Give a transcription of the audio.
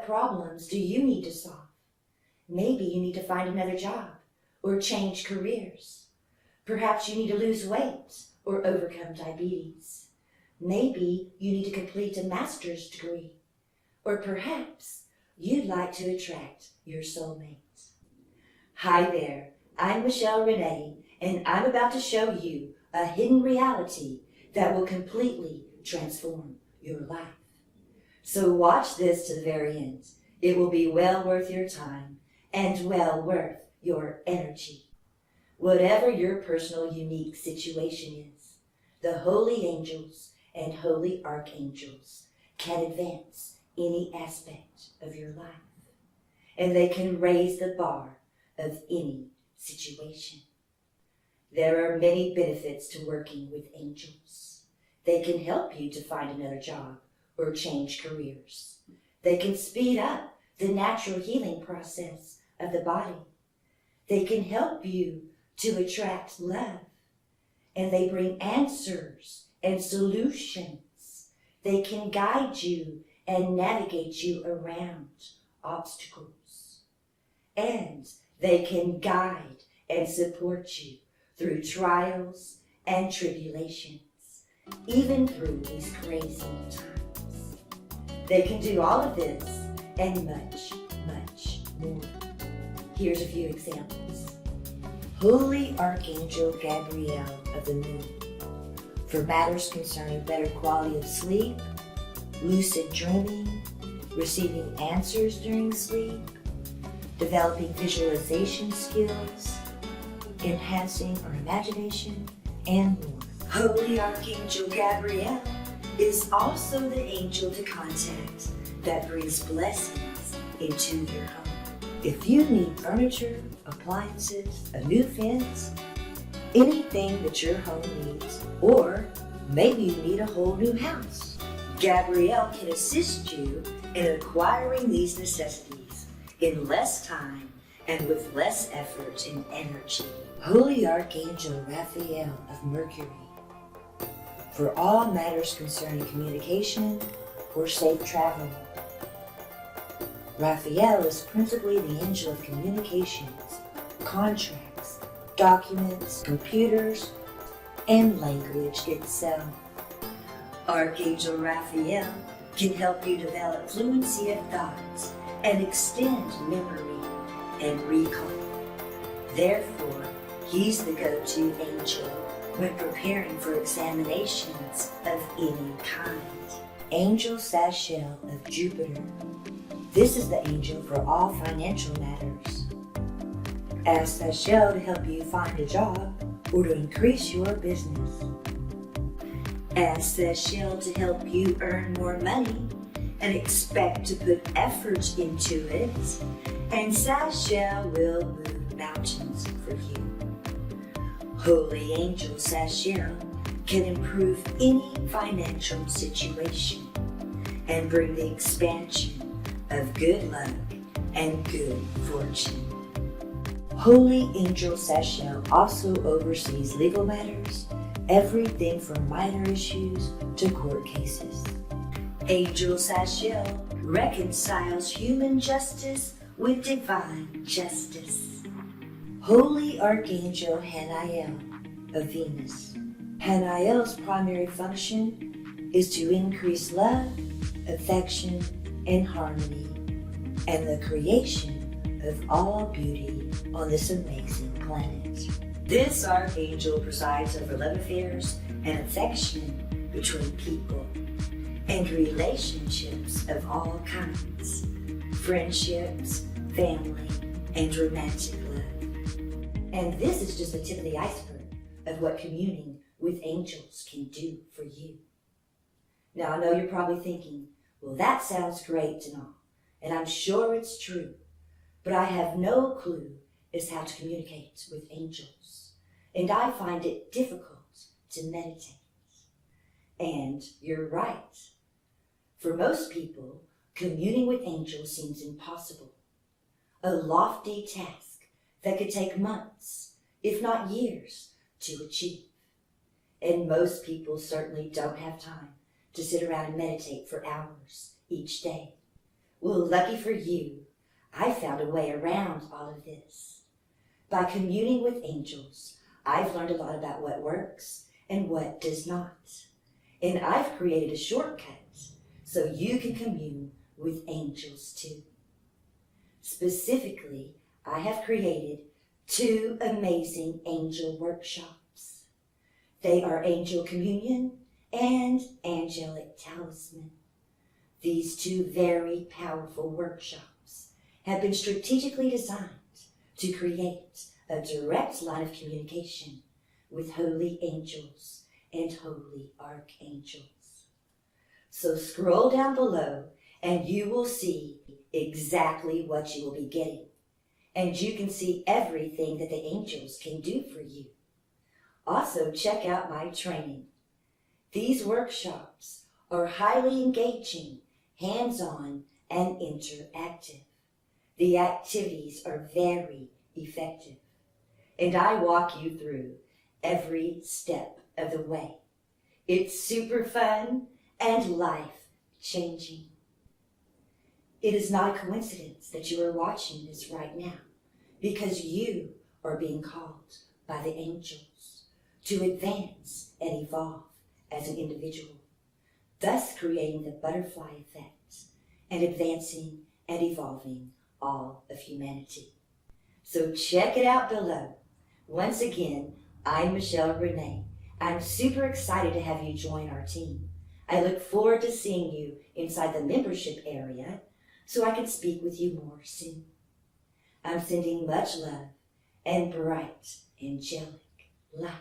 What problems do you need to solve? Maybe you need to find another job or change careers. Perhaps you need to lose weight or overcome diabetes. Maybe you need to complete a master's degree. Or perhaps you'd like to attract your soulmate. Hi there, I'm Michele Rene, and I'm about to show you a hidden reality that will completely transform your life. So watch this to the very end. It will be well worth your time and well worth your energy. Whatever your personal unique situation is, the holy angels and holy archangels can advance any aspect of your life, and they can raise the bar of any situation. There are many benefits to working with angels. They can help you to find another job or change careers. They can speed up the natural healing process of the body. They can help you to attract love, and they bring answers and solutions. They can guide you and navigate you around obstacles. And they can guide and support you through trials and tribulations, even through these crazy times. They can do all of this and much, much more. Here's a few examples. Holy Archangel Gabriel of the Moon, for matters concerning better quality of sleep, lucid dreaming, receiving answers during sleep, developing visualization skills, enhancing our imagination, and more. Holy Archangel Gabriel is also the angel to contact that brings blessings into your home. If you need furniture, appliances, a new fence, anything that your home needs, or maybe you need a whole new house, Gabriel can assist you in acquiring these necessities in less time and with less effort and energy. Holy Archangel Raphael of Mercury, for all matters concerning communication or safe travel. Raphael is principally the angel of communications, contracts, documents, computers, and language itself. Archangel Raphael can help you develop fluency of thought and extend memory and recall. Therefore, he's the go-to angel when preparing for examinations of any kind. Angel Sashiel of Jupiter. This is the angel for all financial matters. Ask Sashiel to help you find a job or to increase your business. Ask Sashiel to help you earn more money and expect to put effort into it, and Sashiel will move mountains for you. Holy Angel Sashiel can improve any financial situation and bring the expansion of good luck and good fortune. Holy Angel Sashiel also oversees legal matters, everything from minor issues to court cases. Angel Sashiel reconciles human justice with divine justice. Holy Archangel Hanael of Venus. Hanael's primary function is to increase love, affection, and harmony, and the creation of all beauty on this amazing planet. This archangel presides over love affairs and affection between people and relationships of all kinds, friendships, family, and romantic love. And this is just the tip of the iceberg of what communing with angels can do for you. Now, I know you're probably thinking, well, that sounds great and all, and I'm sure it's true, but I have no clue as how to communicate with angels, and I find it difficult to meditate. And you're right. For most people, communing with angels seems impossible, a lofty task that could take months, if not years, to achieve. And most people certainly don't have time to sit around and meditate for hours each day. Well, lucky for you, I found a way around all of this. By communing with angels, I've learned a lot about what works and what does not. And I've created a shortcut so you can commune with angels too. Specifically, I have created 2 amazing angel workshops. They are Angel Communion and Angelic Talisman. These 2 very powerful workshops have been strategically designed to create a direct line of communication with holy angels and holy archangels. So scroll down below and you will see exactly what you will be getting. And you can see everything that the angels can do for you. Also, check out my training. These workshops are highly engaging, hands-on, and interactive. The activities are very effective, and I walk you through every step of the way. It's super fun and life-changing. It is not a coincidence that you are watching this right now, because you are being called by the angels to advance and evolve as an individual, thus creating the butterfly effect and advancing and evolving all of humanity. So check it out below. Once again, I'm Michele Rene. I'm super excited to have you join our team. I look forward to seeing you inside the membership area so I can speak with you more soon. I'm sending much love and bright angelic light.